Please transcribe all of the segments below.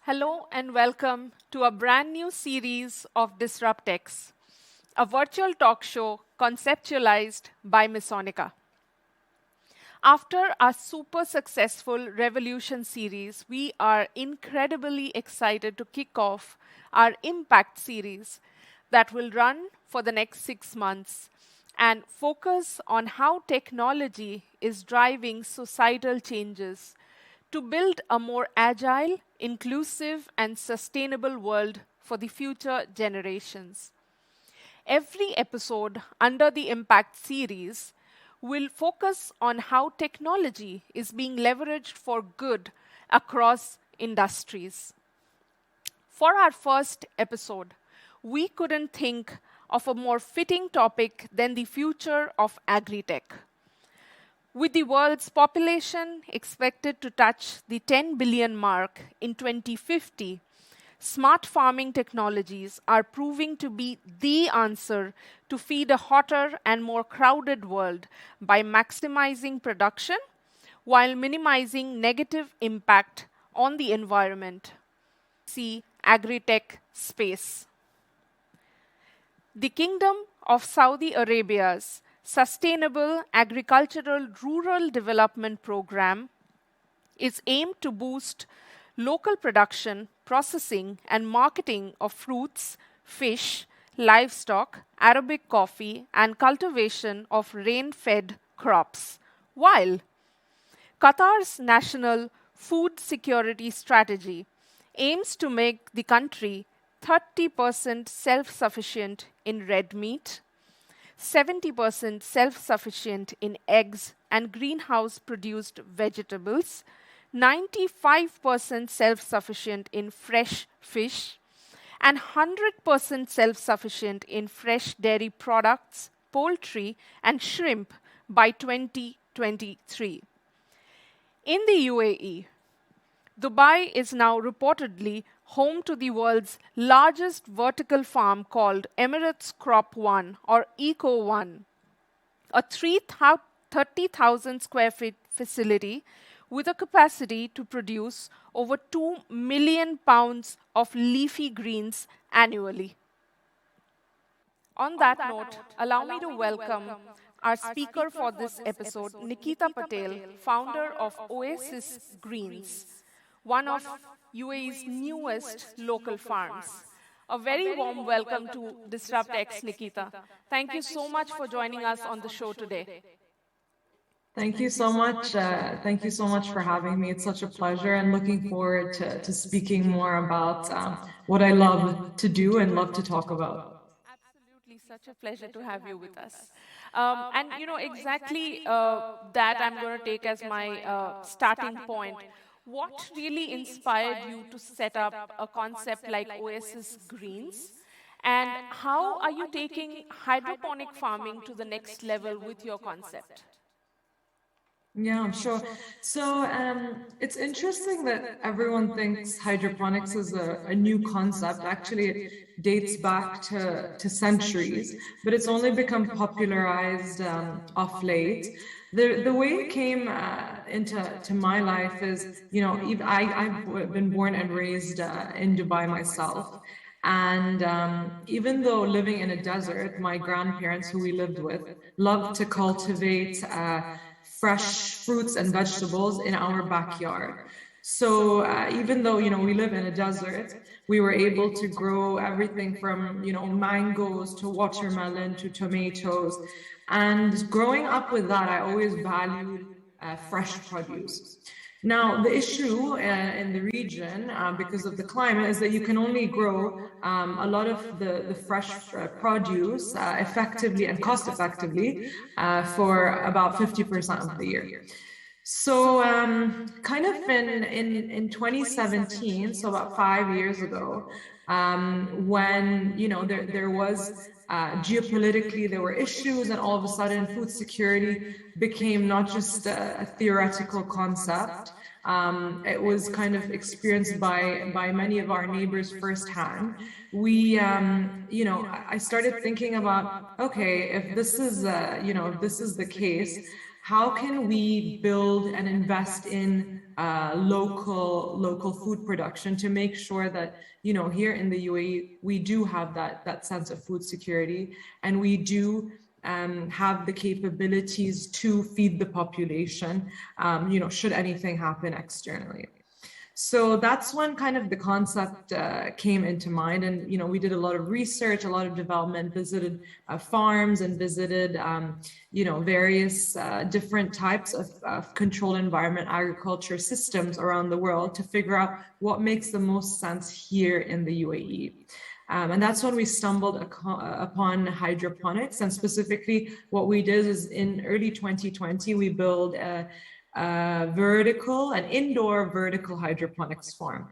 Hello and welcome to a brand new series of DisruptX, a virtual talk show conceptualized by Misonica. After our super successful Revolution series, we are incredibly excited to kick off our Impact series that will run for the next 6 months and focus on how technology is driving societal changes to build a more agile, inclusive, and sustainable world for the future generations. Every episode under the Impact series will focus on how technology is being leveraged for good across industries. For our first episode, we couldn't think of a more fitting topic than the future of agritech. With the world's population expected to touch the 10 billion mark in 2050, smart farming technologies are proving to be the answer to feed a hotter and more crowded world by maximizing production while minimizing negative impact on the environment. See agritech space. The Kingdom of Saudi Arabia's Sustainable Agricultural Rural Development Program is aimed to boost local production, processing, and marketing of fruits, fish, livestock, Arabic coffee, and cultivation of rain-fed crops, while Qatar's national food security strategy aims to make the country 30% self-sufficient in red meat, 70% self-sufficient in eggs and greenhouse-produced vegetables, 95% self-sufficient in fresh fish, and 100% self-sufficient in fresh dairy products, poultry, and shrimp by 2023. In the UAE, Dubai is now reportedly home to the world's largest vertical farm called Emirates Crop One or Eco One, a 30,000 square feet facility with a capacity to produce over 2 million pounds of leafy greens annually. On that note, allow me to welcome our speaker for this episode, Nikita Patel, founder of Oasis Greens, one of UAE's newest local farms. A very warm welcome to DisruptX, Nikita. Thank you so much for joining us on the show today. Thank you so much. Thank you so much for having me. It's such a pleasure and looking forward to speaking more about what I love to do and love to talk about. Absolutely, such a pleasure to have you with us. And exactly that I'm going to take as my starting point. What really inspired you to set up a concept like Oasis Greens? And how are you taking hydroponic farming to the next level with your concept? Yeah, sure. So it's interesting that everyone thinks hydroponics is a new concept. Actually, it dates back to centuries, but it's only become popularized off late. The way it came into my life is, I've been born and raised in Dubai myself. And even though living in a desert, my grandparents, who we lived with, loved to cultivate fresh fruits and vegetables in our backyard. So even though we live in a desert, we were able to grow everything from mangoes to watermelon to tomatoes. And growing up with that, I always valued fresh produce. Now, the issue in the region, because of the climate, is that you can only grow a lot of the fresh produce effectively and cost effectively for about 50% of the year. So, kind of in 2017, so about 5 years ago, when there was geopolitically there were issues, and all of a sudden food security became not just a theoretical concept. It was kind of experienced by many of our neighbors firsthand. I started thinking about, okay, if this is if this is the case, how can we build and invest in local food production to make sure that, you know, here in the UAE we do have that sense of food security, and we do have the capabilities to feed the population, you know, should anything happen externally. So that's when kind of the concept came into mind. And, you know, we did a lot of research, a lot of development, visited farms and visited, you know, various different types of controlled environment agriculture systems around the world to figure out what makes the most sense here in the UAE. And that's when we stumbled upon hydroponics. And specifically, what we did is in early 2020, we built an indoor vertical hydroponics farm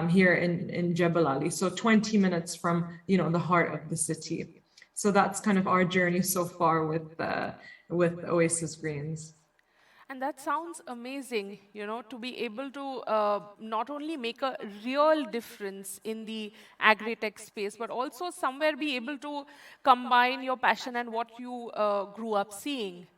here in Jebel Ali. So 20 minutes from, you know, the heart of the city. So that's kind of our journey so far with Oasis Greens. And that sounds amazing, you know, to be able to not only make a real difference in the agri-tech space, but also somewhere be able to combine your passion and what you grew up seeing.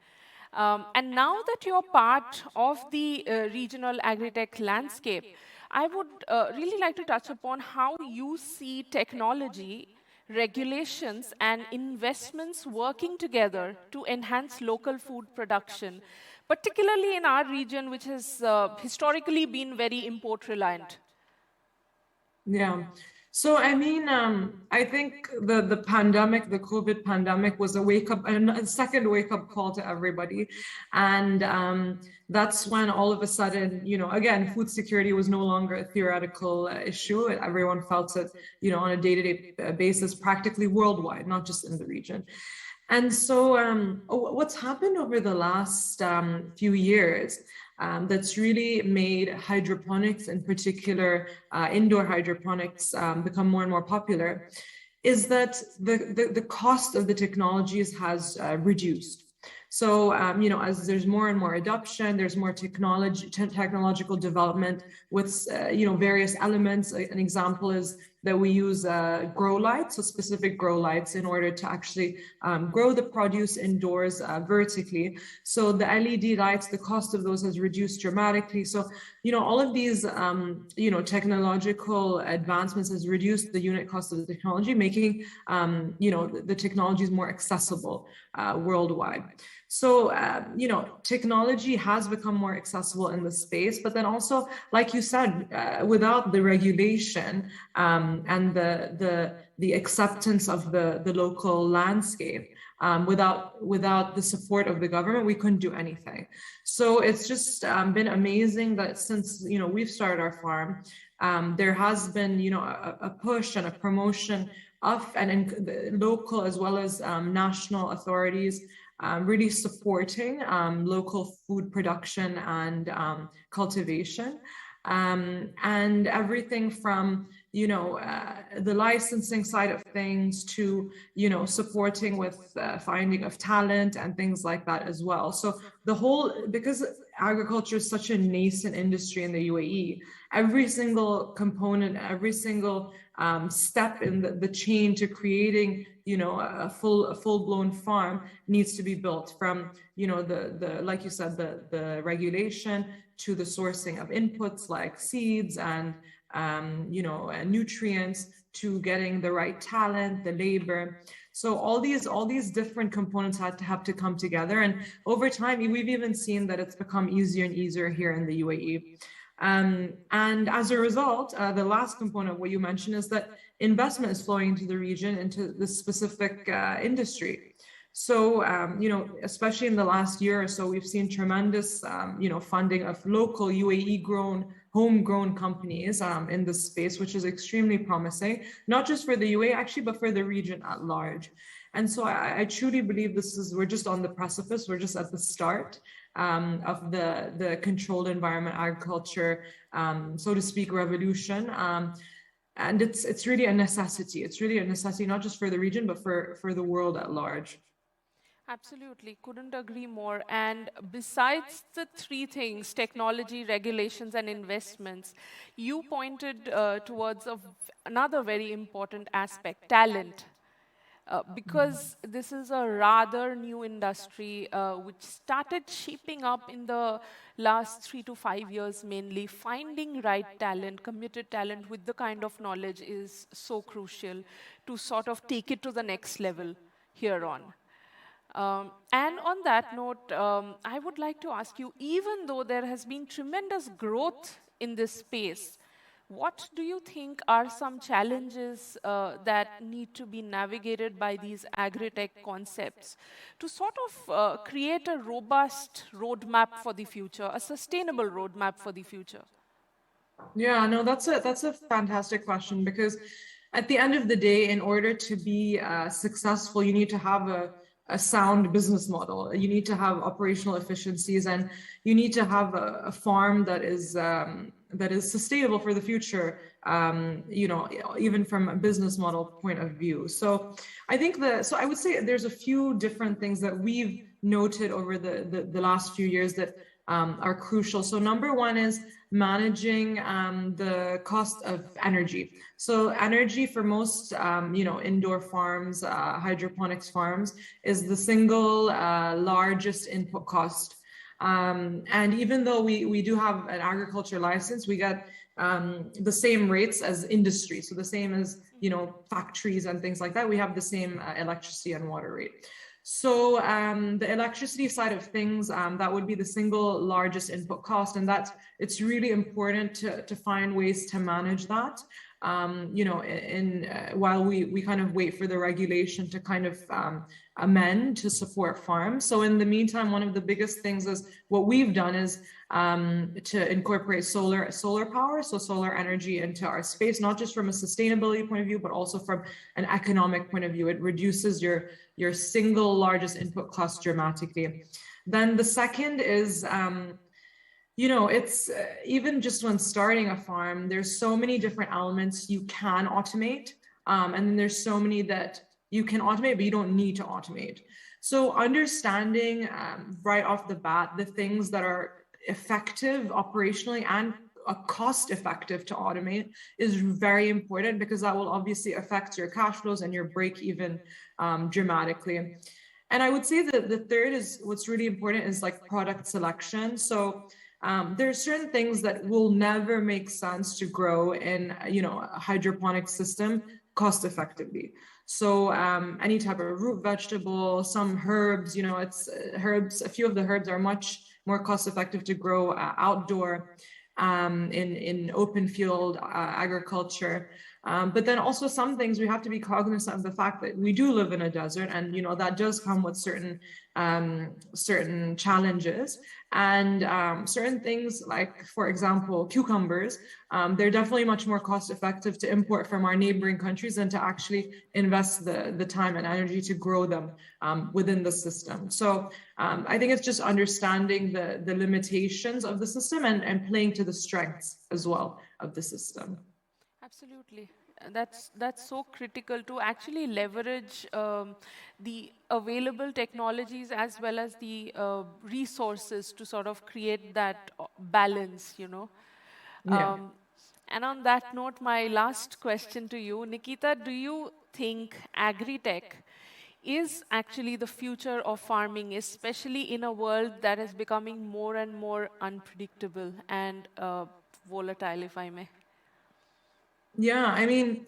And now that you're part of the regional agri-tech landscape, I would really like to touch upon how you see technology, regulations, and investments working together to enhance local food production, particularly in our region, which has historically been very import reliant. Yeah. So I mean, I think the pandemic, the COVID pandemic, was a second wake up call to everybody, and that's when all of a sudden, you know, again, food security was no longer a theoretical issue. Everyone felt it, you know, on a day-to-day basis, practically worldwide, not just in the region. And so, what's happened over the last few years that's really made hydroponics, in particular indoor hydroponics, become more and more popular is that the cost of the technologies has reduced. So, you know, as there's more and more adoption, there's more technological development with, you know, various elements. An example is that we use grow lights, so specific grow lights, in order to actually grow the produce indoors vertically. So the LED lights, the cost of those has reduced dramatically. So, you know, all of these, you know, technological advancements has reduced the unit cost of the technology, making, you know, the technologies more accessible worldwide. So, you know, technology has become more accessible in the space, but then also, like you said, without the regulation and the acceptance of the local landscape, without the support of the government, we couldn't do anything. So it's just been amazing that since, you know, we've started our farm, there has been, you know, a push and a promotion of and local as well as national authorities really supporting local food production and cultivation. And everything from, you know, the licensing side of things to, you know, supporting with finding of talent and things like that as well. So the whole, because agriculture is such a nascent industry in the UAE, every single component, every single step in the chain to creating, you know, a full-blown farm needs to be built from, you know, the like you said, the regulation to the sourcing of inputs like seeds and you know, nutrients, to getting the right talent, the labor. So all these different components have to come together. And over time, we've even seen that it's become easier and easier here in the UAE. And as a result, the last component, what you mentioned, is that investment is flowing into the region, into this specific industry. So, you know, especially in the last year or so, we've seen tremendous, you know, funding of local UAE-grown, homegrown companies in this space, which is extremely promising, not just for the UAE actually, but for the region at large. And so I truly believe we're just on the precipice, we're just at the start of the controlled environment agriculture, so to speak, revolution. And it's really a necessity. It's really a necessity, not just for the region, but for the world at large. Absolutely, couldn't agree more. And besides the three things, technology, regulations, and investments, you pointed towards another very important aspect, talent. because this is a rather new industry which started shaping up in the last 3 to 5 years mainly. Finding right talent, committed talent with the kind of knowledge is so crucial to sort of take it to the next level here on. And on that note, I would like to ask you, even though there has been tremendous growth in this space, what do you think are some challenges that need to be navigated by these agri-tech concepts to sort of create a robust roadmap for the future, a sustainable roadmap for the future? Yeah, no, that's a fantastic question, because at the end of the day, in order to be successful, you need to have a sound business model. You need to have operational efficiencies, and you need to have a farm that is sustainable for the future. Even from a business model point of view. So I think so I would say there's a few different things that we've noted over the last few years that are crucial. So number one is managing the cost of energy. So energy for most, indoor farms, hydroponics farms, is the single largest input cost. And even though we do have an agriculture license, we get the same rates as industry. So the same as, factories and things like that. We have the same electricity and water rate. So the electricity side of things, that would be the single largest input cost, and it's really important to find ways to manage that. While we kind of wait for the regulation to kind of amend to support farms. So in the meantime, one of the biggest things is what we've done is to incorporate solar power, so solar energy, into our space, not just from a sustainability point of view, but also from an economic point of view. It reduces your single largest input cost dramatically. Then the second is it's even just when starting a farm, there's so many different elements you can automate. And then there's so many that you can automate, but you don't need to automate. So understanding right off the bat the things that are effective operationally and cost effective to automate is very important, because that will obviously affect your cash flows and your break even dramatically. And I would say that the third is what's really important is like product selection. So there are certain things that will never make sense to grow in, a hydroponic system cost effectively. So any type of root vegetable, some herbs, it's herbs. A few of the herbs are much more cost effective to grow outdoor in open field agriculture. But then also some things we have to be cognizant of the fact that we do live in a desert, and that does come with certain challenges, and certain things like, for example, cucumbers. They're definitely much more cost effective to import from our neighboring countries than to actually invest the time and energy to grow them within the system. So I think it's just understanding the limitations of the system and playing to the strengths as well of the system. Absolutely. That's so critical to actually leverage the available technologies as well as the resources to sort of create that balance. Yeah. And on that note, my last question to you, Nikita, do you think agri-tech is actually the future of farming, especially in a world that is becoming more and more unpredictable and volatile, if I may? Yeah, I mean,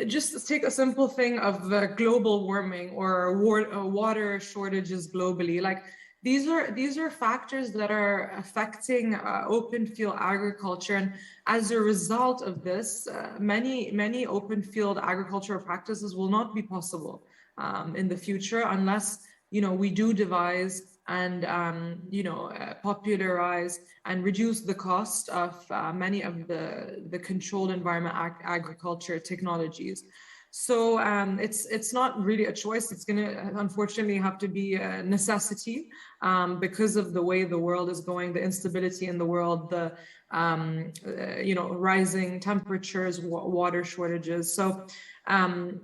just take a simple thing of global warming or water shortages globally. Like these are factors that are affecting open field agriculture, and as a result of this, many open field agricultural practices will not be possible in the future unless we do devise and popularize and reduce the cost of many of the controlled environment agriculture technologies. So it's not really a choice. It's going to unfortunately have to be a necessity because of the way the world is going, the instability in the world, the rising temperatures, water shortages. So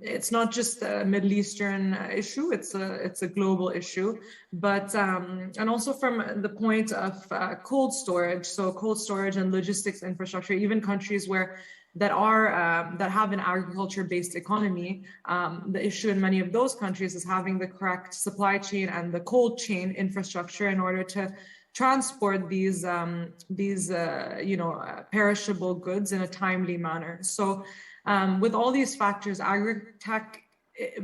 it's not just a Middle Eastern issue; it's a global issue. But and also from the point of cold storage, so cold storage and logistics infrastructure, even countries where that have an agriculture-based economy. The issue in many of those countries is having the correct supply chain and the cold chain infrastructure in order to transport these perishable goods in a timely manner. So with all these factors, agritech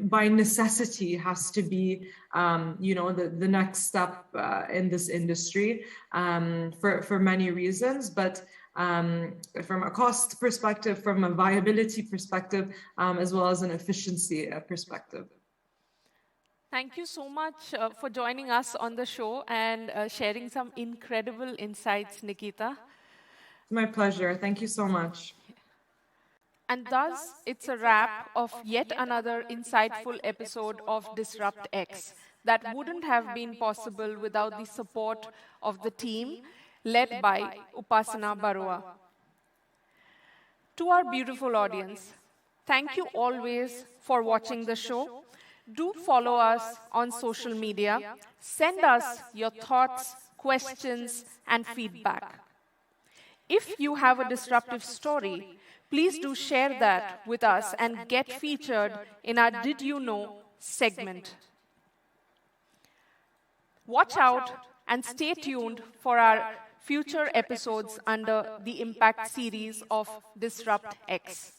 by necessity has to be the next step in this industry for many reasons, but from a cost perspective, from a viability perspective, as well as an efficiency perspective. Thank you so much for joining us on the show and sharing some incredible insights, Nikita. My pleasure. Thank you so much. And thus, it's a wrap of yet another insightful episode of DisruptX that wouldn't have been possible without the support of the team led by Upasana Barua. To our beautiful audience, thank you always for watching the show. Do follow us on social media. Send us your thoughts, questions, and feedback. If you have a disruptive story, please do share that with us and get featured in our Did You Know segment. Watch out and stay tuned for our future episodes under the Impact series of DisruptX.